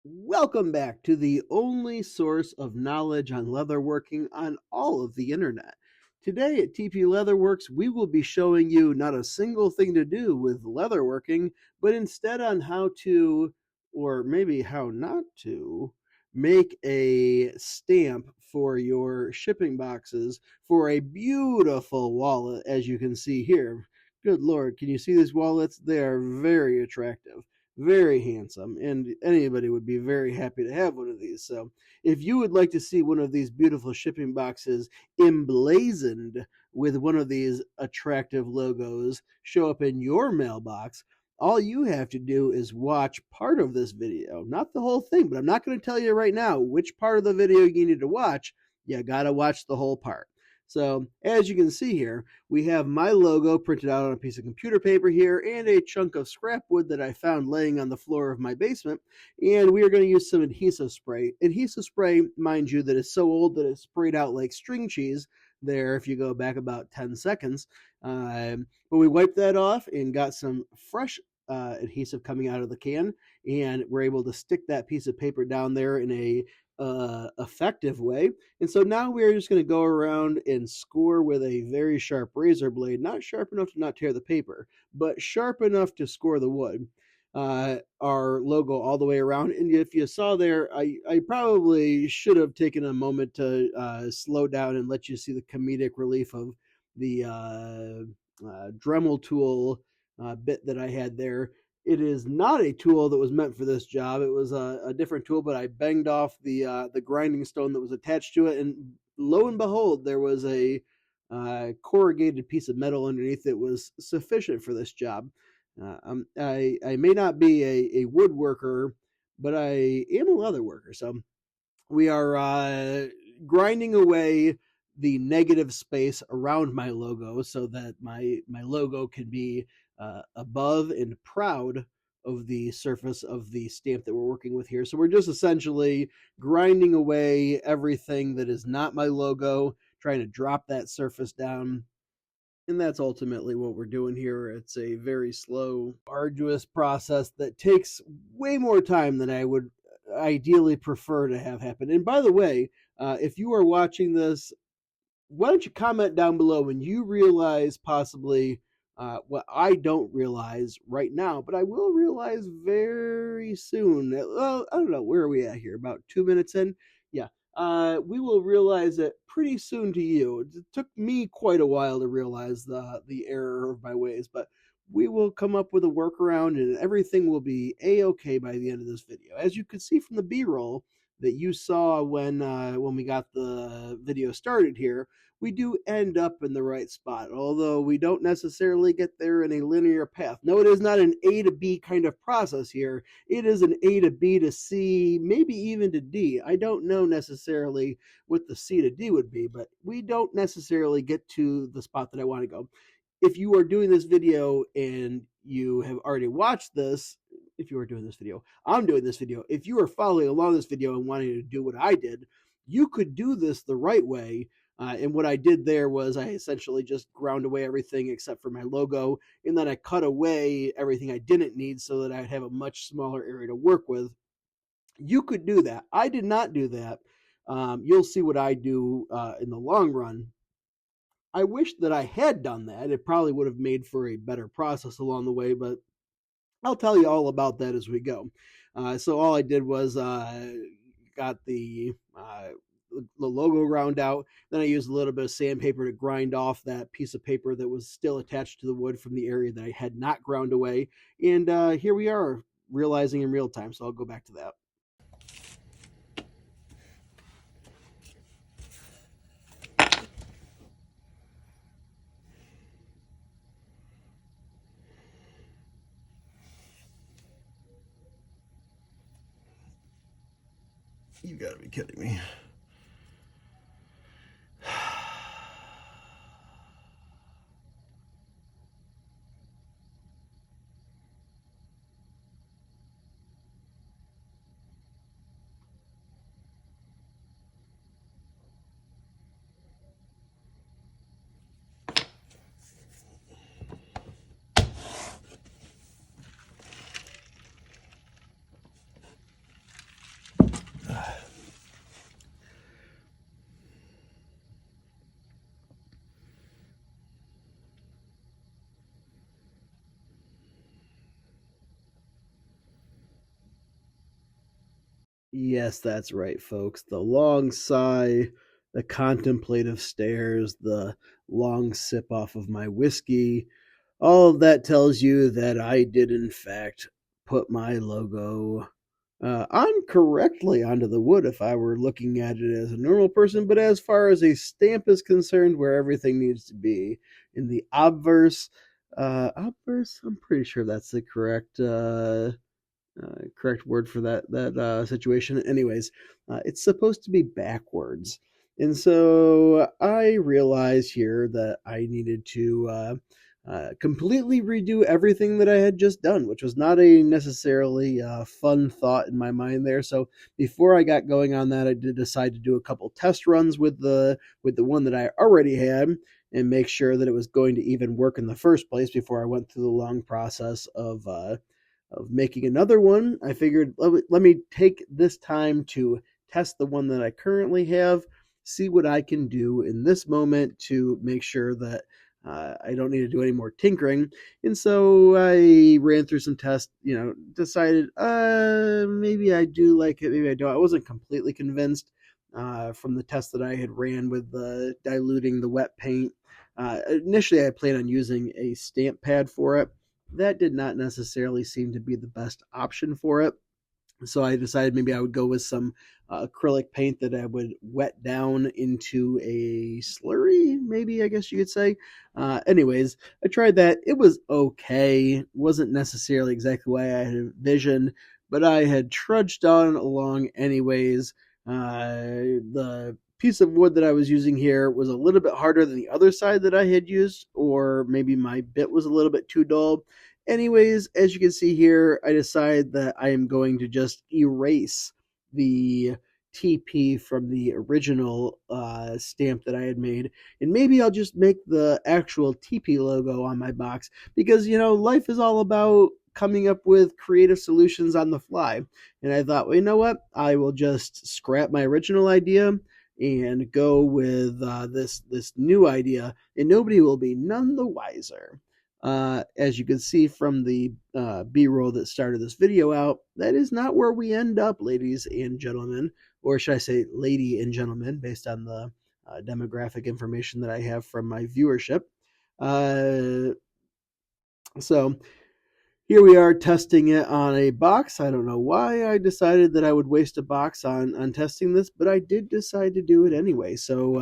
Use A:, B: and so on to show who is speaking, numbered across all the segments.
A: Welcome back to the only source of knowledge on leatherworking on all of the internet. Today at TP Leatherworks, we will be showing you not a single thing to do with leatherworking, but instead on how to, or maybe how not to, make a stamp for your shipping boxes for a beautiful wallet, as you can see here. Good Lord, can you see these wallets? They are very attractive, very handsome, and anybody would be very happy to have one of these. So if you would like to see one of these beautiful shipping boxes emblazoned with one of these attractive logos show up in your mailbox, all you have to do is watch part of this video, not the whole thing, but I'm not going to tell you right now which part of the video you need to watch. You got to watch the whole part. So as you can see here, we have my logo printed out on a piece of computer paper here and a chunk of scrap wood that I found laying on the floor of my basement. And we are going to use some adhesive spray. Adhesive spray, mind you, that is so old that it's sprayed out like string cheese there if you go back about 10 seconds. But we wiped that off and got some fresh adhesive coming out of the can, and we're able to stick that piece of paper down there in a effective way. And so now we're just going to go around and score with a very sharp razor blade, not sharp enough to not tear the paper, but sharp enough to score the wood, our logo all the way around. And if you saw there, I probably should have taken a moment to slow down and let you see the comedic relief of the Dremel tool bit that I had there. It is not a tool that was meant for this job. It was a different tool, but I banged off the grinding stone that was attached to it, and lo and behold, there was a corrugated piece of metal underneath that was sufficient for this job. I may not be a woodworker, but I am a leather worker. So we are grinding away the negative space around my logo so that my logo can be above and proud of the surface of the stamp that we're working with here. So we're just essentially grinding away everything that is not my logo, trying to drop that surface down. And that's ultimately what we're doing here. It's a very slow, arduous process that takes way more time than I would ideally prefer to have happen. And by the way, if you are watching this, why don't you comment down below when you realize possibly what I don't realize right now, but I will realize very soon. Well, I don't know, where are we at here? About 2 minutes in? Yeah. We will realize it pretty soon to you. It took me quite a while to realize the error of my ways, but we will come up with a workaround and everything will be a-okay by the end of this video. As you can see from the B-roll that you saw when we got the video started here, we do end up in the right spot, although we don't necessarily get there in a linear path. No, it is not an A to B kind of process here. It is an A to B to C, maybe even to D. I don't know necessarily what the C to D would be, but we don't necessarily get to the spot that I want to go. If you are doing this video and you have already watched this, if you are doing this video, I'm doing this video. If you are following along this video and wanting to do what I did, you could do this the right way. And what I did there was I essentially just ground away everything except for my logo, and then I cut away everything I didn't need so that I'd have a much smaller area to work with. You could do that. I did not do that. You'll see what I do in the long run. I wish that I had done that. It probably would have made for a better process along the way, but I'll tell you all about that as we go. So all I did was got the logo ground out. Then I used a little bit of sandpaper to grind off that piece of paper that was still attached to the wood from the area that I had not ground away. And here we are, realizing in real time. So I'll go back to that. You gotta be kidding me. Yes, that's right, folks. The long sigh, the contemplative stares, the long sip off of my whiskey, all of that tells you that I did, in fact, put my logo on correctly onto the wood if I were looking at it as a normal person. But as far as a stamp is concerned, where everything needs to be in the obverse, I'm pretty sure that's the correct word for that situation. Anyways, it's supposed to be backwards, and so I realized here that I needed to completely redo everything that I had just done, which was not a necessarily fun thought in my mind there. So before I got going on that, I did decide to do a couple test runs with the one that I already had and make sure that it was going to even work in the first place before I went through the long process of making another one. I figured let me take this time to test the one that I currently have, see what I can do in this moment to make sure that I don't need to do any more tinkering. And so I ran through some tests, decided maybe I do like it, maybe I don't. I wasn't completely convinced from the test that I had ran with the diluting the wet paint. Initially, I planned on using a stamp pad for it. That did not necessarily seem to be the best option for it. So I decided maybe I would go with some acrylic paint that I would wet down into a slurry, maybe I guess you could say. Anyways, I tried that. It was okay. Wasn't necessarily exactly what I had envisioned, but I had trudged on along anyways. The piece of wood that I was using here was a little bit harder than the other side that I had used, or maybe my bit was a little bit too dull. Anyways, as you can see here, I decided that I am going to just erase the TP from the original stamp that I had made, and maybe I'll just make the actual TP logo on my box because life is all about coming up with creative solutions on the fly. And I thought, well, you know what? I will just scrap my original idea and go with this new idea, and nobody will be none the wiser. As you can see from the B-roll that started this video out, that is not where we end up, ladies and gentlemen, or should I say lady and gentlemen, based on the demographic information that I have from my viewership. Uh, so here we are testing it on a box. I don't know why I decided that I would waste a box on testing this, but I did decide to do it anyway. So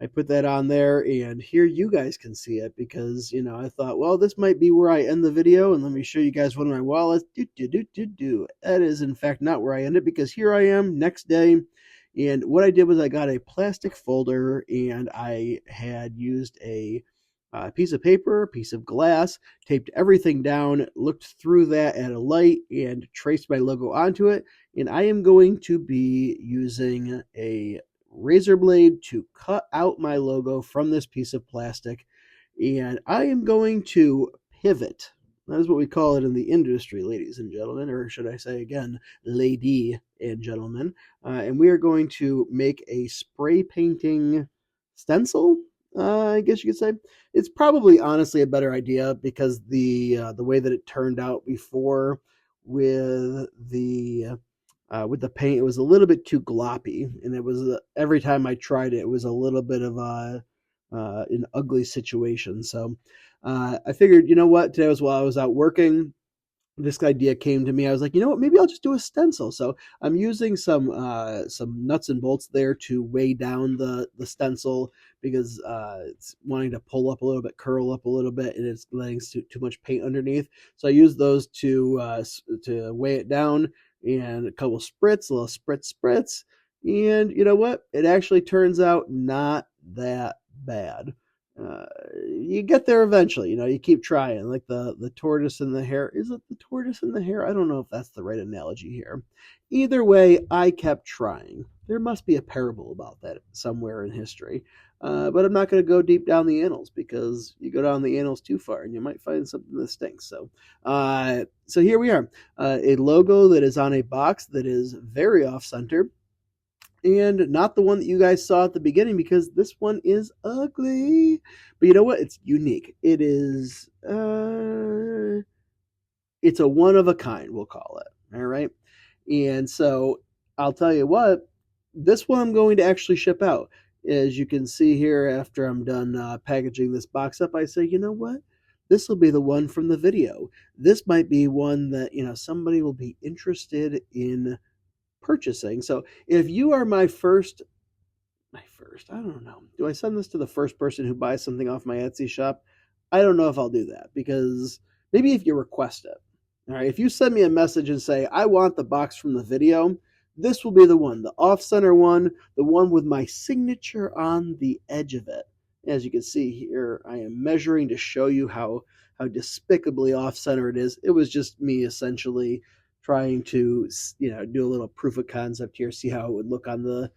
A: I put that on there, and here you guys can see it because, I thought, well, this might be where I end the video, and let me show you guys one of my wallets. That is, in fact, not where I ended because here I am next day. And what I did was I got a plastic folder, and I had used a piece of paper, a piece of glass, taped everything down, looked through that at a light, and traced my logo onto it. And I am going to be using a razor blade to cut out my logo from this piece of plastic. And I am going to pivot. That is what we call it in the industry, ladies and gentlemen, or should I say again, lady and gentlemen. And we are going to make a spray painting stencil, I guess you could say. It's probably honestly a better idea because the way that it turned out before with the paint, it was a little bit too gloppy, and it was every time I tried it, it was a little bit of an ugly situation. So I figured, you know what, today was while I was out working, this idea came to me. I was like, you know what? Maybe I'll just do a stencil. So I'm using some nuts and bolts there to weigh down the stencil because it's wanting to pull up a little bit, curl up a little bit, and it's letting too much paint underneath. So I use those to weigh it down, and a couple spritz, a little spritz, and you know what? It actually turns out not that bad. uh, you get there eventually. You keep trying. Like the tortoise and the hare. Is it the tortoise and the hare? I don't know if that's the right analogy here. Either way, I kept trying. There must be a parable about that somewhere in history. But I'm not going to go deep down the annals because you go down the annals too far and you might find something that stinks. So here we are, a logo that is on a box that is very off center and not the one that you guys saw at the beginning because this one is ugly. But you know what? It's unique. It's a one of a kind, we'll call it. All right. And so I'll tell you what, this one I'm going to actually ship out. As you can see here, after I'm done packaging this box up, I say, you know what? This will be the one from the video. This might be one that, somebody will be interested in purchasing. So if you are my first, I don't know. Do I send this to the first person who buys something off my Etsy shop? I don't know if I'll do that because maybe if you request it. All right, if you send me a message and say, I want the box from the video, this will be the one, the off center one, the one with my signature on the edge of it. As you can see here, I am measuring to show you how despicably off center it is. It was just me essentially trying to do a little proof of concept here, see how it would look on the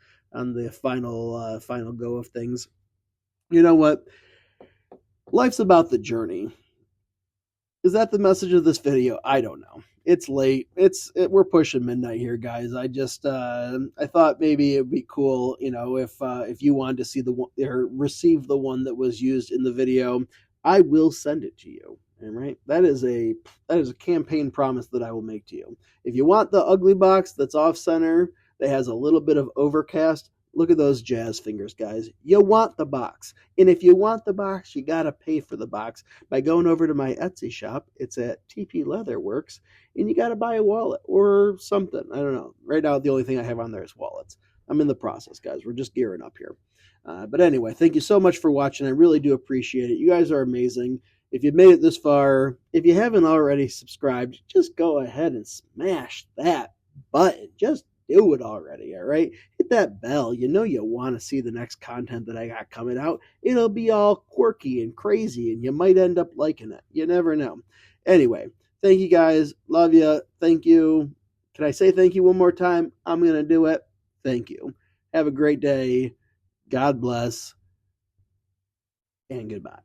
A: final go of things. You know what? Life's about the journey. Is that the message of this video? I don't know. It's late. We're pushing midnight here, guys. I thought maybe it'd be cool, if you wanted to see the one or receive the one that was used in the video, I will send it to you. All right, that is a campaign promise that I will make to you. If you want the ugly box that's off center, that has a little bit of overcast, look at those jazz fingers, guys. You want the box. And if you want the box, you got to pay for the box by going over to my Etsy shop. It's at TP Leatherworks, and you got to buy a wallet or something. I don't know. Right now, the only thing I have on there is wallets. I'm in the process, guys. We're just gearing up here. But anyway, thank you so much for watching. I really do appreciate it. You guys are amazing. If you've made it this far, if you haven't already subscribed, just go ahead and smash that button. Just do it already, all right? Hit that bell. You know you want to see the next content that I got coming out. It'll be all quirky and crazy, and you might end up liking it. You never know. Anyway, thank you guys. Love you. Thank you. Can I say thank you one more time? I'm going to do it. Thank you. Have a great day. God bless. And goodbye.